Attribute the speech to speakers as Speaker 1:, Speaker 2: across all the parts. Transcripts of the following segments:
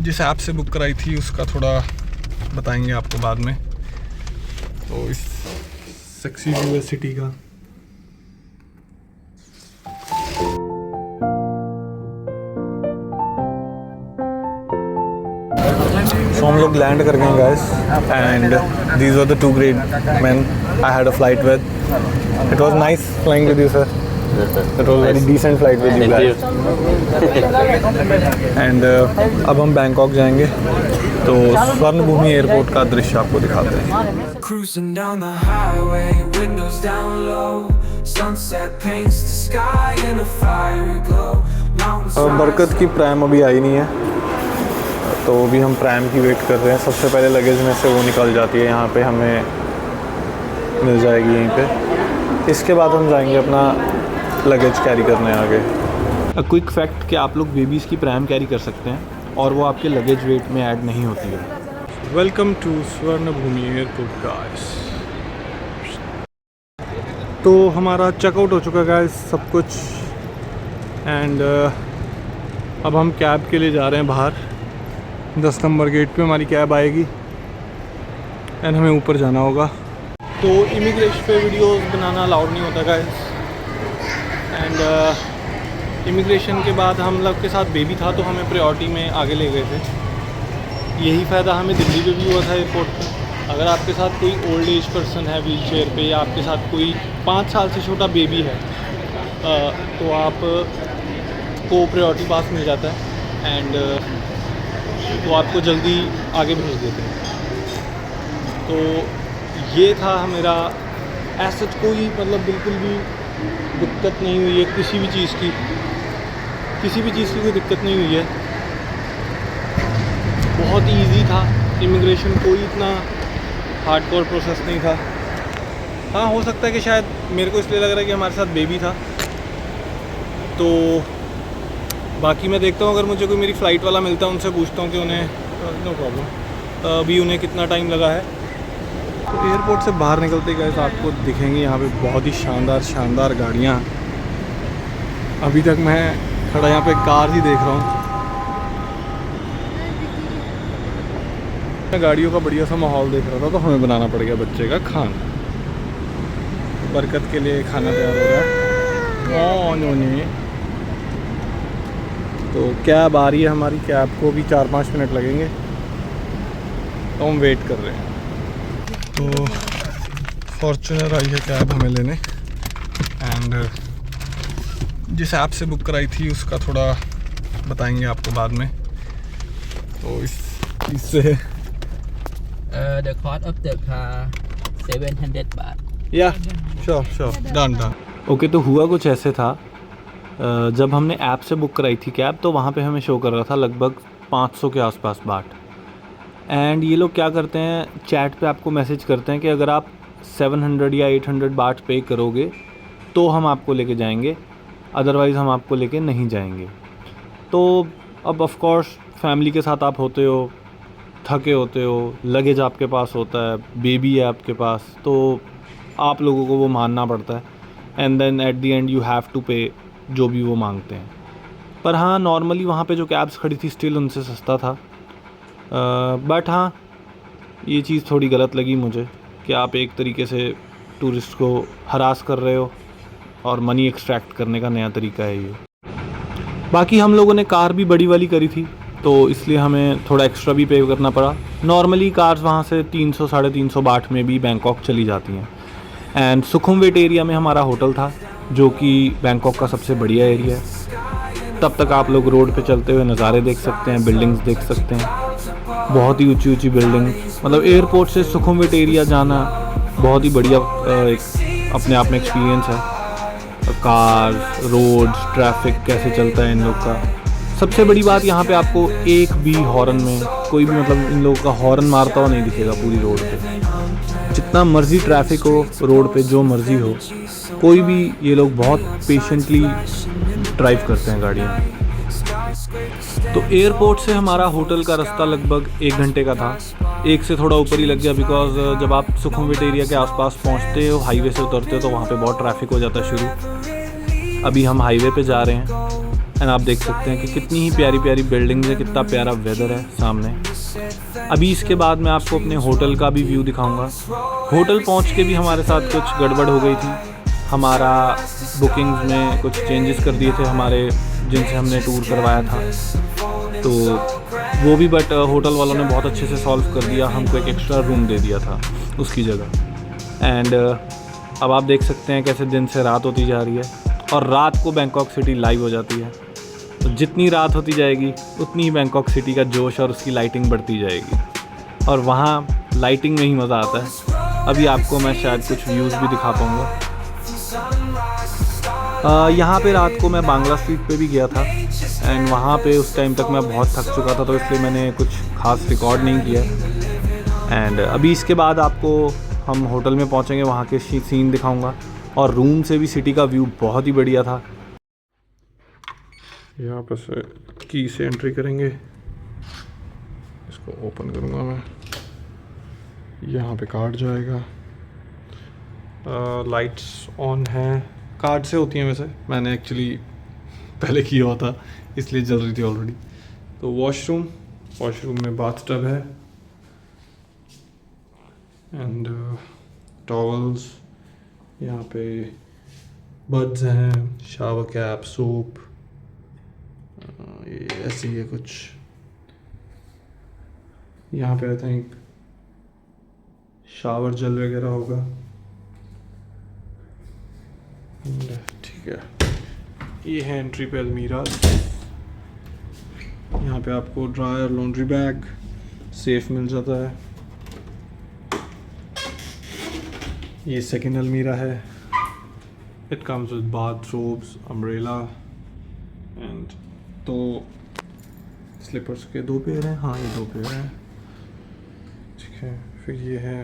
Speaker 1: जिस ऐप से बुक कराई थी उसका थोड़ा बताएंगे आपको बाद में। तो इस सेक्सी यूनिवर्सिटी का तो हम लोग लैंड कर गए guys and these were the two great man I had a flight with. It was nice flying with you sir. It was very decent flight with you guys. And अब हम Bangkok जाएंगे तो Swarnabhumi airport का दृश्य आपको दिखाते हैं।
Speaker 2: Cruising down the highway, windows down low, sunset paints the sky in a fiery glow.
Speaker 1: बरकत की प्रैम अभी आई नहीं है तो अभी हम प्रैम की वेट कर रहे हैं। सबसे पहले लगेज में से वो निकल जाती है, यहाँ पे हमें मिल जाएगी यहीं पे। इसके बाद हम जाएंगे अपना लगेज कैरी करने आगे। क्विक फैक्ट कि आप लोग बेबीज़ की प्रैम कैरी कर सकते हैं और वो आपके लगेज वेट में ऐड नहीं होती है। Welcome to Suvarnabhumi airport guys. तो हमारा चेकआउट हो चुका गाइस सब कुछ एंड अब हम कैब के लिए जा रहे हैं बाहर। 10 नंबर गेट पे हमारी कैब आएगी एंड हमें ऊपर जाना होगा। तो इमिग्रेशन पे वीडियोस बनाना अलाउड नहीं होता गाइस एंड इमिग्रेशन के बाद हम लोग के साथ बेबी था तो हमें प्रायोरिटी में आगे ले गए थे। यही फ़ायदा हमें दिल्ली पे भी हुआ था एयरपोर्ट पे। अगर आपके साथ कोई ओल्ड एज पर्सन है व्हील चेयर पर या आपके साथ कोई 5 साल से छोटा बेबी है तो आप को प्रायोरिटी पास मिल जाता है एंड तो आपको जल्दी आगे भेज देते हैं। तो ये था मेरा ऐसा कोई मतलब बिल्कुल भी दिक्कत नहीं हुई है किसी भी चीज़ की कोई दिक्कत नहीं हुई है। बहुत इजी था इमिग्रेशन, कोई इतना हार्डकोर प्रोसेस नहीं था। हाँ हो सकता है कि शायद मेरे को इसलिए लग रहा है कि हमारे साथ बेबी था तो बाकी मैं देखता हूँ अगर मुझे कोई मेरी फ़्लाइट वाला मिलता है उनसे पूछता हूँ कि उन्हें नो प्रॉब्लम अभी उन्हें कितना टाइम लगा है। तो एयरपोर्ट से बाहर निकलते गए तो आपको दिखेंगी यहाँ पे बहुत ही शानदार गाड़ियाँ। अभी तक मैं खड़ा यहाँ पे कार ही देख रहा हूँ। मैं गाड़ियों का बढ़िया सा माहौल देख रहा था तो हमें बनाना पड़ गया बच्चे का खाना। बरकत के लिए खाना तैयार हो रहा है। तो कैब आ रही है हमारी, कैब को भी 4-5 मिनट लगेंगे तो हम वेट कर रहे हैं। तो फॉर्च्यूनर आई है कैब हमें लेने एंड जिस ऐप से बुक कराई थी उसका थोड़ा बताएंगे आपको बाद में। तो इससे
Speaker 3: The cost of the car 700 baht.
Speaker 1: या श्योर डन। ओके तो हुआ कुछ ऐसे था जब हमने ऐप से बुक कराई थी कैब तो वहाँ पे हमें शो कर रहा था लगभग 500 के आसपास बाट। एंड ये लोग क्या करते हैं चैट पे आपको मैसेज करते हैं कि अगर आप 700 या 800 बाट पे करोगे तो हम आपको लेके जाएंगे, अदरवाइज़ हम आपको लेके नहीं जाएंगे। तो अब ऑफ कोर्स फैमिली के साथ आप होते हो, थके होते हो, लगेज आपके पास होता है, बेबी है आपके पास, तो आप लोगों को वो मानना पड़ता है and then at the end you have to pay जो भी वो मांगते हैं। पर हाँ नॉर्मली वहाँ पे जो कैब्स खड़ी थी स्टिल उनसे सस्ता था। बट हाँ ये चीज़ थोड़ी गलत लगी मुझे कि आप एक तरीके से टूरिस्ट को हरास कर रहे हो और मनी एक्सट्रैक्ट करने का नया तरीका है ये। बाकी हम लोगों ने कार भी बड़ी वाली करी थी तो इसलिए हमें थोड़ा एक्स्ट्रा भी पे करना पड़ा। नॉर्मली कार्स वहाँ से 300-350 बाट में भी बैंकॉक चली जाती हैं। एंड सुखुमविट एरिया में हमारा होटल था जो कि बैंकॉक का सबसे बढ़िया एरिया है। तब तक आप लोग रोड पे चलते हुए नज़ारे देख सकते हैं, बिल्डिंग्स देख सकते हैं, बहुत ही ऊंची बिल्डिंग। मतलब एयरपोर्ट से सुखुमविट एरिया जाना बहुत ही बढ़िया एक अपने आप में एक्सपीरियंस है। कार, रोड्स, ट्रैफिक कैसे चलता है इन लोग का। सबसे बड़ी बात यहाँ पे आपको एक भी हॉर्न में कोई भी मतलब इन लोगों का हॉर्न मारता हुआ नहीं दिखेगा पूरी रोड पे। जितना मर्जी ट्रैफिक हो रोड पे, जो मर्जी हो, कोई भी ये लोग बहुत पेशेंटली ड्राइव करते हैं गाड़ियाँ। तो एयरपोर्ट से हमारा होटल का रास्ता लगभग 1 घंटे का था। 1 से थोड़ा ऊपर ही लग गया बिकॉज जब आप सुखुमविट एरिया के आसपास पहुँचते हो, हाईवे से उतरते हो तो वहाँ पे बहुत ट्रैफिक हो जाता है शुरू। अभी हम हाईवे पे जा रहे हैं एंड आप देख सकते हैं कि कितनी ही प्यारी प्यारी बिल्डिंग्स है, कितना प्यारा वेदर है सामने। अभी इसके बाद मैं आपको अपने होटल का भी व्यू दिखाऊंगा। होटल पहुंच के भी हमारे साथ कुछ गड़बड़ हो गई थी। हमारा बुकिंग्स में कुछ चेंजेस कर दिए थे हमारे, जिनसे हमने टूर करवाया था, तो वो भी बट होटल वालों ने बहुत अच्छे से सॉल्व कर दिया, हमको एक एक्स्ट्रा रूम दे दिया था उसकी जगह। एंड अब आप देख सकते हैं कैसे दिन से रात होती जा रही है और रात को बैंकॉक सिटी लाइव हो जाती है। तो जितनी रात होती जाएगी उतनी ही बैंकॉक सिटी का जोश और उसकी लाइटिंग बढ़ती जाएगी, और वहाँ लाइटिंग में ही मज़ा आता है। अभी आपको मैं शायद कुछ व्यूज़ भी दिखा पाऊँगा। यहाँ पे रात को मैं बांग्ला स्ट्रीट पे भी गया था, एंड वहाँ पे उस टाइम तक मैं बहुत थक चुका था, तो इसलिए मैंने कुछ खास रिकॉर्ड नहीं किया। एंड अभी इसके बाद आपको हम होटल में पहुँचेंगे, वहाँ के सीन दिखाऊंगा, और रूम से भी सिटी का व्यू बहुत ही बढ़िया था। यहाँ पर से की से एंट्री करेंगे, इसको ओपन करूँगा मैं, यहाँ पे कार्ड जाएगा। लाइट्स ऑन हैं, कार्ड से होती हैं वैसे, मैंने एक्चुअली पहले किया हुआ था इसलिए जल रही थी ऑलरेडी। तो वॉशरूम में बाथ टब है, एंड टॉवल्स, यहाँ पे बड्स हैं, शावर कैप, सोप, ये ऐसे ही है कुछ। यहाँ पे आई थिंक शावर जेल वगैरह होगा, ठीक है। ये है एंट्री पे अलमीरा, यहाँ पे आपको ड्रायर, लॉन्ड्री बैग, सेफ मिल जाता है। ये सेकंड अलमीरा है, it comes with bath ropes, umbrella, and तो स्लीपर्स के 2 पेयर हैं, हाँ ये 2 पेयर हैं, ठीक है। फिर ये है,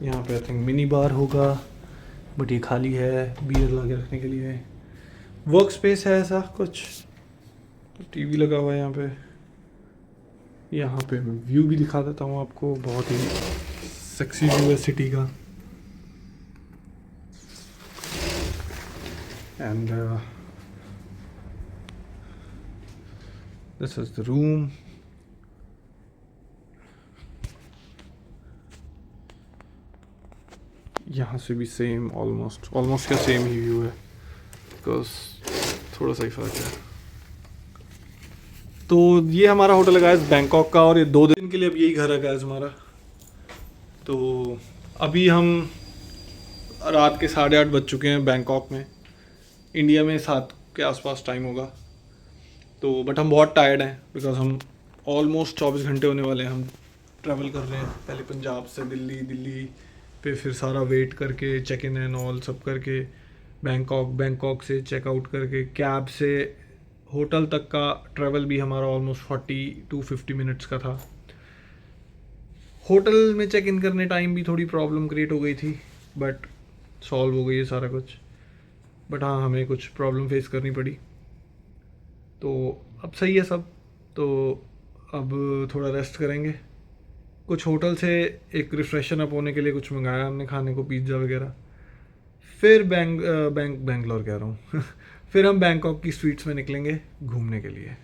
Speaker 1: यहाँ पे आई थिंक मिनी बार होगा, बट ये खाली है, बियर लगे रखने के लिए। वर्क स्पेस है ऐसा कुछ, टीवी लगा हुआ है यहाँ पे। यहाँ पे मैं व्यू भी दिखा देता हूँ आपको, बहुत ही सेक्सी व्यू है सिटी का। And this is the room. यहाँ से भी सेम, ऑलमोस्ट क्या सेम ही व्यू है, बिकॉज थोड़ा सा ही फर्क है। तो ये हमारा होटल है गाइस बैंकॉक का, और ये 2 दिन के लिए अब यही घर है गाइस हमारा। तो अभी हम रात के 8:30 बज चुके हैं बैंकॉक में। इंडिया में 7 के आसपास टाइम होगा। तो बट हम बहुत टायर्ड हैं, बिकॉज हम ऑलमोस्ट 24 घंटे होने वाले हैं हम ट्रैवल कर रहे हैं। पहले पंजाब से दिल्ली पे, फिर सारा वेट करके, चेक इन एंड ऑल सब करके, बैंकॉक से चेकआउट करके, कैब से होटल तक का ट्रैवल भी हमारा ऑलमोस्ट 40 to 50 मिनट्स का था। होटल में चेक इन करने टाइम भी थोड़ी प्रॉब्लम क्रिएट हो गई थी, बट सॉल्व हो गई है सारा कुछ। बट हाँ, हमें कुछ प्रॉब्लम फेस करनी पड़ी, तो अब सही है सब। तो अब थोड़ा रेस्ट करेंगे। कुछ होटल से एक रिफ्रेशन अप होने के लिए कुछ मंगाया हमने खाने को, पिज़्ज़ा वगैरह। फिर बैंगलोर कह रहा हूँ फिर हम बैंकॉक की स्ट्रीट्स में निकलेंगे घूमने के लिए।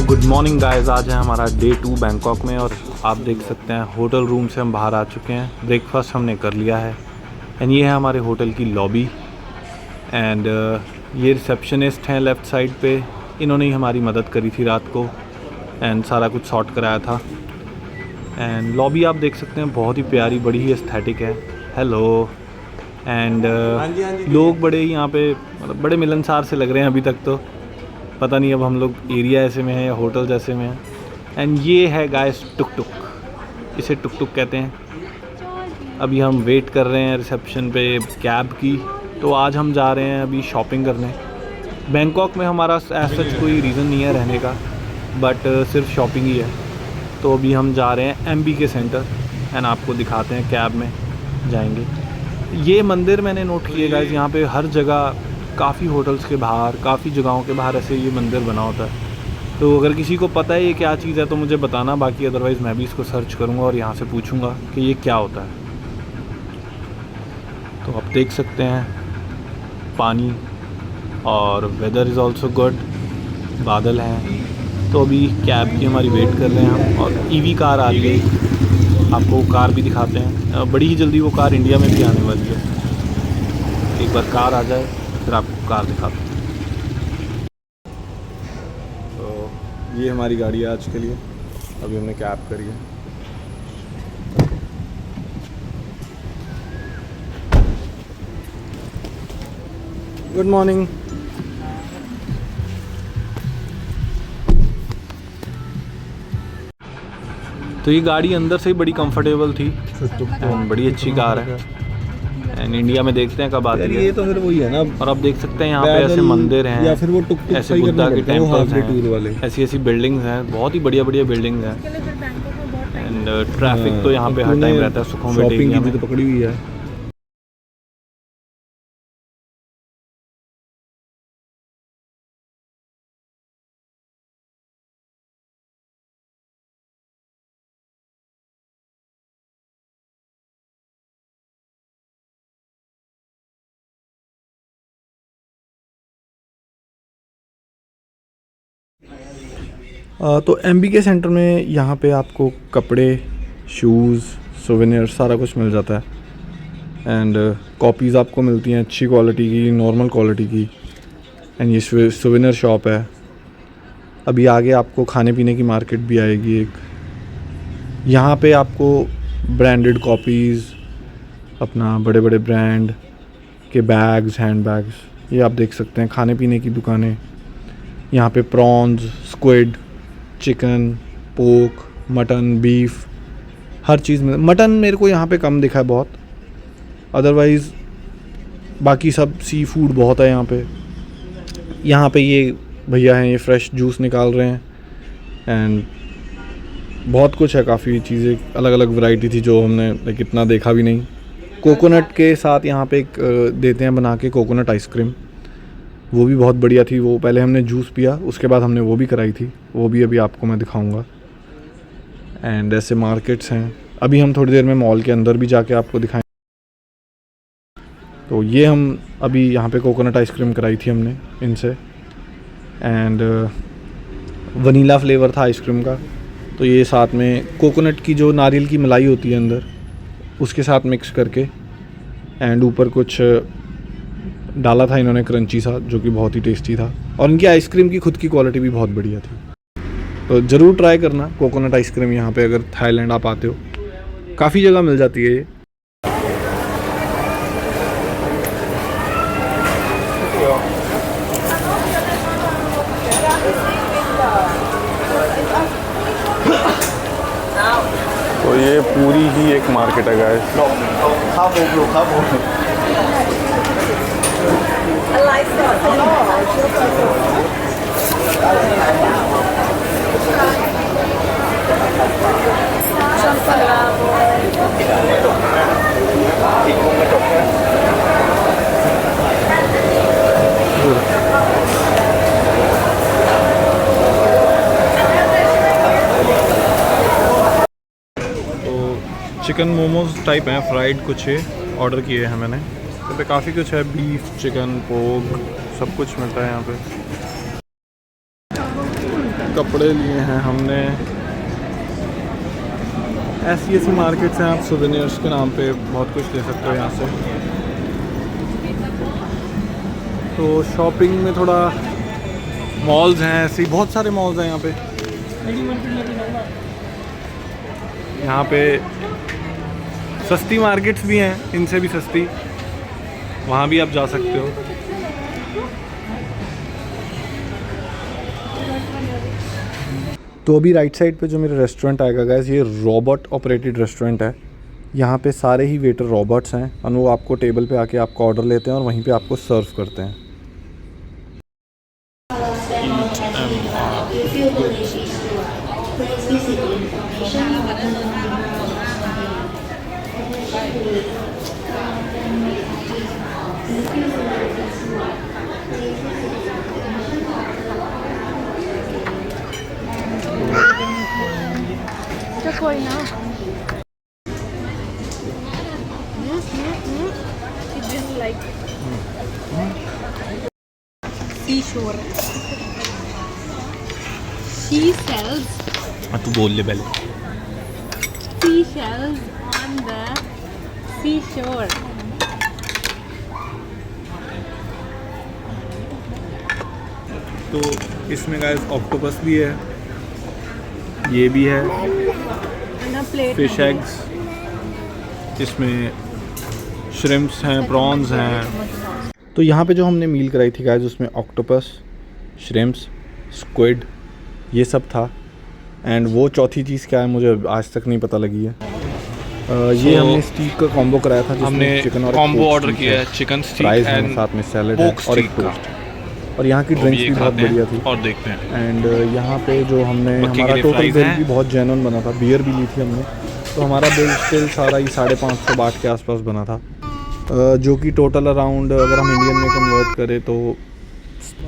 Speaker 1: गुड मॉर्निंग गाइस, आज है हमारा डे 2 बैंकॉक में, और आप देख सकते हैं होटल रूम से हम बाहर आ चुके हैं। ब्रेकफास्ट हमने कर लिया है, एंड ये है हमारे होटल की लॉबी। एंड ये रिसेप्शनिस्ट हैं लेफ़्ट साइड पे, इन्होंने ही हमारी मदद करी थी रात को, एंड सारा कुछ सॉर्ट कराया था। एंड लॉबी आप देख सकते हैं बहुत ही प्यारी, बड़ी ही एस्थेटिक है। हेलो, एंड लोग बड़े यहाँ पे मतलब बड़े मिलनसार से लग रहे हैं अभी तक तो। पता नहीं अब हम लोग एरिया ऐसे में हैं या होटल जैसे में हैं। एंड ये है गाइस टुक टुक, इसे टुक टुक कहते हैं। अभी हम वेट कर रहे हैं रिसेप्शन पे कैब की। तो आज हम जा रहे हैं अभी शॉपिंग करने। बैंकॉक में हमारा ऐसा सच कोई रीज़न नहीं है रहने का, बट सिर्फ शॉपिंग ही है। तो अभी हम जा रहे हैं MBK सेंटर एंड आपको दिखाते हैं, कैब में जाएंगे। ये मंदिर मैंने नोट किए गाइस, यहाँ पे हर जगह काफ़ी होटल्स के बाहर, काफ़ी जगहों के बाहर ऐसे ये मंदिर बना होता है। तो अगर किसी को पता है ये क्या चीज़ है तो मुझे बताना, बाकी अदरवाइज़ मैं भी इसको सर्च करूँगा और यहाँ से पूछूँगा कि ये क्या होता है। तो आप देख सकते हैं पानी और वेदर इज़ ऑल्सो गुड, बादल हैं। तो अभी कैब की हमारी वेट कर रहे हैं हम, और EV कार आ रही है। आपको कार भी दिखाते हैं, बड़ी ही जल्दी वो कार इंडिया में भी आने वाली है। एक बार कार आ जाए फिर आपको कार दिखाते हैं। तो ये हमारी गाड़ी है आज के लिए, अभी हमने कैब करी है। Good morning. तो ये गाड़ी अंदर से ही बड़ी कंफर्टेबल थी, बड़ी अच्छी कार है। एंड इंडिया में देखते हैं कब आती है।
Speaker 4: ये तो फिर वही है ना।
Speaker 1: और आप देख सकते हैं यहाँ पे ऐसे मंदिर हैं,
Speaker 4: या फिर वो टुक टुक
Speaker 1: ऐसे बुद्धा के टेम्पल्स
Speaker 4: टूर वाले,
Speaker 1: हैं, ऐसी ऐसी बिल्डिंग्स हैं, बहुत ही बढ़िया बढ़िया बिल्डिंग्स हैं। एंड ट्रैफिक तो यहाँ पे हर टाइम रहता है सुखोविट एरिया में।
Speaker 4: तो पकड़ी हुई है।
Speaker 1: तो MBK सेंटर में यहाँ पे आपको कपड़े, शूज़, सोवेनियर सारा कुछ मिल जाता है। एंड कॉपीज़ आपको मिलती हैं अच्छी क्वालिटी की, नॉर्मल क्वालिटी की। एंड ये सोवेनियर शॉप है। अभी आगे आपको खाने पीने की मार्केट भी आएगी एक। यहाँ पे आपको ब्रांडेड कॉपीज़, अपना बड़े बड़े ब्रांड के बैग्स, हैंड बैग्स, ये आप देख सकते हैं। खाने पीने की दुकानें, यहाँ पे प्रॉन्स, स्क्विड, चिकन, पोक, मटन, बीफ, हर चीज़ में। मटन मेरे को यहाँ पे कम दिखा है बहुत, अदरवाइज़ बाकी सब सी फूड बहुत है यहाँ पे। यहाँ पे ये भैया हैं, ये फ्रेश जूस निकाल रहे हैं। एंड बहुत कुछ है, काफ़ी चीज़ें, अलग अलग वैरायटी थी जो हमने लाइक इतना देखा भी नहीं। कोकोनट के साथ यहाँ पे एक देते हैं बना के कोकोनट आइसक्रीम, वो भी बहुत बढ़िया थी। वो पहले हमने जूस पिया, उसके बाद हमने वो भी कराई थी, वो भी अभी आपको मैं दिखाऊंगा। एंड ऐसे मार्केट्स हैं। अभी हम थोड़ी देर में मॉल के अंदर भी जाके आपको दिखाएं। तो ये हम अभी यहाँ पे कोकोनट आइसक्रीम कराई थी हमने इनसे। एंड वनीला फ्लेवर था आइसक्रीम का। तो ये साथ में कोकोनट की जो नारियल की मलाई होती है अंदर, उसके साथ मिक्स करके, एंड ऊपर कुछ डाला था इन्होंने क्रंची सा, जो कि बहुत ही टेस्टी था। और इनकी आइसक्रीम की खुद की क्वालिटी भी बहुत बढ़िया थी। तो ज़रूर ट्राई करना कोकोनट आइसक्रीम यहाँ पे, अगर थाईलैंड आप आते हो। काफ़ी जगह मिल जाती है ये। तो ये पूरी ही एक मार्केट है गाइस। चिकन मोमोज टाइप हैं, फ्राइड कुछ है, ऑर्डर किए हैं मैंने। यहाँ पे काफ़ी कुछ है, बीफ, चिकन, पोर्क, सब कुछ मिलता है यहाँ पे। कपड़े लिए हैं हमने। ऐसी ऐसी मार्केट्स हैं, आप सोवेनियर्स के नाम पे बहुत कुछ ले सकते हो यहाँ से। तो शॉपिंग में थोड़ा मॉल्स हैं, ऐसे बहुत सारे मॉल्स हैं यहाँ पे। यहाँ पे सस्ती मार्केट्स भी हैं, इनसे भी सस्ती। वहाँ भी आप जा सकते हो। तो अभी राइट साइड पे जो मेरा रेस्टोरेंट आएगा गाइस, ये रोबोट ऑपरेटेड रेस्टोरेंट है। यहाँ पे सारे ही वेटर रोबोट्स हैं और वो आपको टेबल पे आके आपका ऑर्डर लेते हैं और वहीं पे आपको सर्व करते हैं।
Speaker 4: कोई ना like seashore. She sells
Speaker 1: तू बोल ले पहले।
Speaker 4: seashells on the seashore.
Speaker 1: तो इसमें गाइस ऑक्टोपस भी है, ये भी है,
Speaker 4: And a plate.
Speaker 1: Fish eggs, इसमें श्रिम्प्स हैं, प्रॉन्स हैं। तो यहाँ पे जो हमने मील कराई थी गाइस, उसमें ऑक्टोपस, श्रिम्प्स, स्क्विड, ये सब था। एंड वो चौथी चीज़ क्या है मुझे आज तक नहीं पता लगी है। ये हमने स्टीक का कॉम्बो कराया था,
Speaker 5: हमने
Speaker 1: चिकन और
Speaker 5: कॉम्बो ऑर्डर किया है, चिकन स्टीक
Speaker 1: फ्राइज
Speaker 5: एंड
Speaker 1: हैं, साथ में सैलड है और एक टोस्ट। और यहाँ की ड्रिंक्स भी बहुत बढ़िया थी।
Speaker 5: और देखते हैं।
Speaker 1: एंड यहाँ पे जो हमने
Speaker 5: मक्के के
Speaker 1: हमारा
Speaker 5: लिए
Speaker 1: टोटल
Speaker 5: fries
Speaker 1: बिल
Speaker 5: हैं।
Speaker 1: भी बहुत जेन्युइन बना था। बियर भी ली थी हमने, तो हमारा बिल स्टिल सारा ही 550 बाट के आसपास बना था, जो कि टोटल अराउंड अगर हम इंडियन में कन्वर्ट करें तो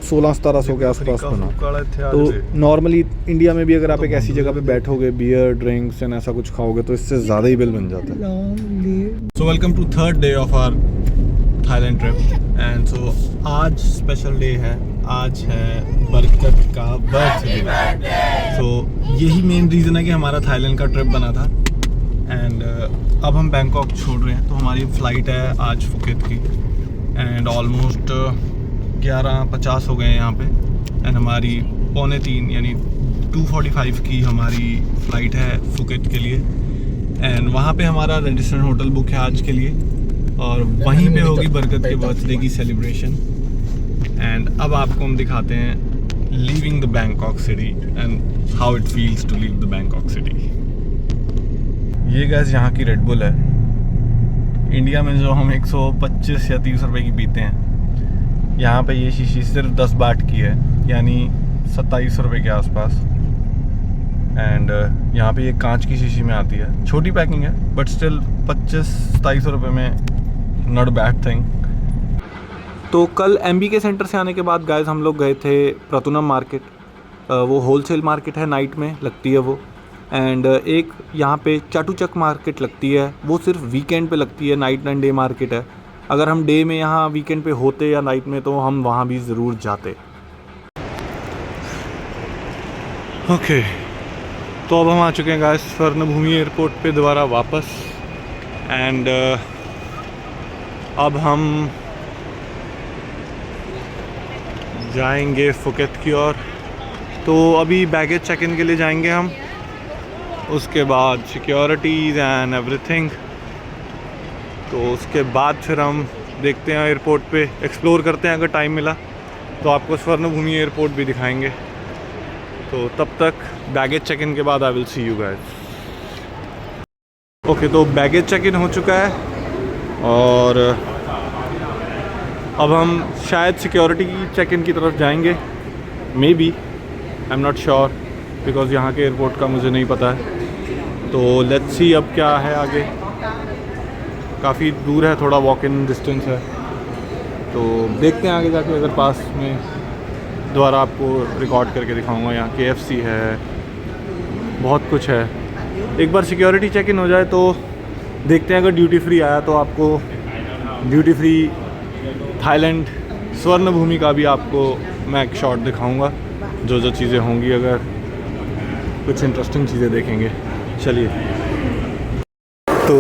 Speaker 1: 1600-1700 के आसपास बना। तो नॉर्मली इंडिया में भी अगर आप एक ऐसी जगह पे बैठोगे, बियर ड्रिंक्स एंड ऐसा कुछ खाओगे तो इससे ज़्यादा ही बिल बन जाता है। So welcome to third day of our Thailand trip. And so आज स्पेशल डे है, आज है बरकत का बर्थडे। सो यही मेन रीज़न है कि हमारा थाईलैंड का ट्रिप बना था। एंड अब हम बैंकॉक छोड़ रहे हैं, तो हमारी फ़्लाइट है आज फुकेत की। एंड ऑलमोस्ट 11:50 हो गए हैं यहाँ पे। एंड हमारी 2:45 यानी 2:45 की हमारी फ़्लाइट है फुकेत के लिए। एंड वहाँ पे हमारा रजिस्टर्ड होटल बुक है आज के लिए, और वहीं पे होगी बरकत के बर्थडे की सेलिब्रेशन। एंड अब आपको हम दिखाते हैं leaving the Bangkok city and how it feels to leave the Bangkok city. ये गैस यहाँ की रेड बुल है। इंडिया में जो हम 125 या 30 रुपए की पीते हैं, यहाँ पे ये शीशी सिर्फ 10 बाट की है, यानी 27 रुपए के आसपास। एंड यहाँ पे ये कांच की शीशी में आती है, छोटी पैकिंग है बट स्टिल 25-27 रुपए में नॉट बैड थिंग। तो कल MBK सेंटर से आने के बाद गाइस हम लोग गए थे प्रतुनम मार्केट। वो होलसेल मार्केट है, नाइट में लगती है वो। एंड एक यहाँ पे चाटूचक मार्केट लगती है, वो सिर्फ वीकेंड पे लगती है, नाइट एंड डे मार्केट है। अगर हम डे में यहाँ वीकेंड पे होते या नाइट में तो हम वहाँ भी ज़रूर जाते। ओके, तो अब हम आ चुके हैं गाइस स्वर्णभूमि एयरपोर्ट पे दोबारा वापस। एंड अब हम जाएंगे फुकेत की ओर। तो अभी बैगेज चेक इन के लिए जाएंगे हम, उसके बाद सिक्योरिटीज़ एंड एवरीथिंग। तो उसके बाद फिर हम देखते हैं एयरपोर्ट पे, एक्सप्लोर करते हैं। अगर टाइम मिला तो आपको स्वर्णभूमि एयरपोर्ट भी दिखाएंगे। तो तब तक बैगेज चेक इन के बाद I will see you guys. Okay, तो बैगेज चेक इन हो चुका है और अब हम शायद सिक्योरिटी चेक इन की तरफ जाएंगे, may be, I am not sure, because यहाँ के एयरपोर्ट का मुझे नहीं पता है। तो लेट्स सी अब क्या है आगे। काफ़ी दूर है, थोड़ा वॉक इन डिस्टेंस है, तो देखते हैं आगे जाके। अगर पास में दोबारा आपको रिकॉर्ड करके दिखाऊंगा। यहाँ KFC है, बहुत कुछ है। एक बार सिक्योरिटी चेक इन हो जाए तो देखते हैं, अगर ड्यूटी फ्री आया तो आपको ड्यूटी फ्री थाईलैंड स्वर्णभूमि का भी आपको मैं एक शॉट दिखाऊंगा, जो जो चीज़ें होंगी, अगर कुछ इंटरेस्टिंग चीज़ें देखेंगे। चलिए, तो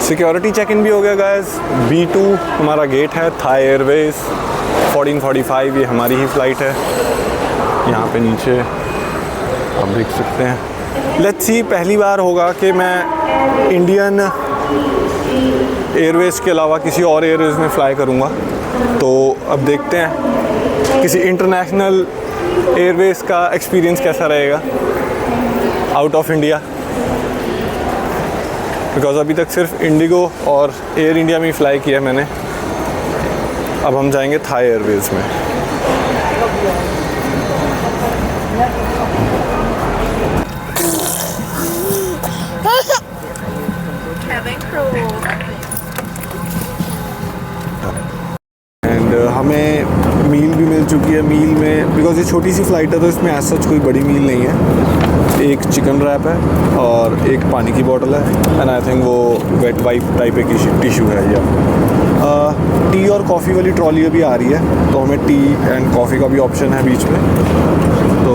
Speaker 1: सिक्योरिटी चेक इन भी हो गया गाइस। B2 हमारा गेट है, थाई एयरवेज 14:45, ये हमारी ही फ़्लाइट है। यहाँ पे नीचे आप देख सकते हैं। लेट्स सी, पहली बार होगा कि मैं इंडियन एयरवेज़ के अलावा किसी और एयरवेज़ में फ़्लाई करूँगा। तो अब देखते हैं किसी इंटरनेशनल एयरवेज़ का एक्सपीरियंस कैसा रहेगा आउट ऑफ इंडिया, बिकॉज़ अभी तक सिर्फ इंडिगो और एयर इंडिया में ही फ़्लाई किया है मैंने। अब हम जाएंगे थाई एयरवेज़ में। एंड हमें मील भी मिल चुकी है। मील में बिकॉज़ ये छोटी सी फ़्लाइट है तो इसमें एज सच कोई बड़ी मील नहीं है। एक चिकन रैप है और एक पानी की बोतल है एंड आई थिंक वो वेट वाइप टाइप एक टिशू है। या टी और कॉफ़ी वाली ट्रॉली अभी आ रही है तो हमें टी एंड कॉफ़ी का भी ऑप्शन है बीच में, तो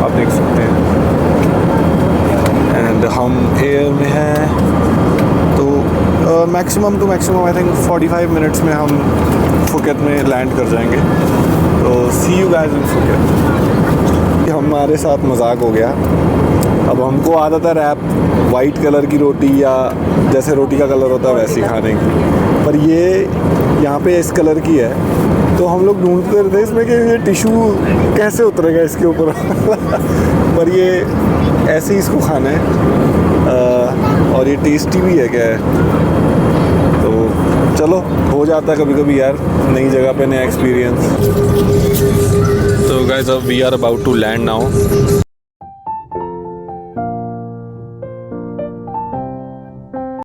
Speaker 1: आप देख सकते हैं। एंड हम एयर में हैं तो maximum to maximum I think 45 minutes में हम फुकेत में लैंड कर जाएंगे। तो सी यू गाइस इन फुकेत। हमारे साथ मजाक हो गया। अब हमको आदत है रैप वाइट कलर की रोटी या जैसे रोटी का कलर होता है वैसी खाने की, पर ये यहाँ पे इस कलर की है तो हम लोग ढूंढते रहते इसमें कि ये टिशू कैसे उतरेगा इसके ऊपर पर ये ऐसे ही इसको खाना है और ये टेस्टी भी है क्या है। तो चलो हो जाता है कभी कभी यार, नई जगह पे नया एक्सपीरियंस। तो गाइस अब we are about to land now.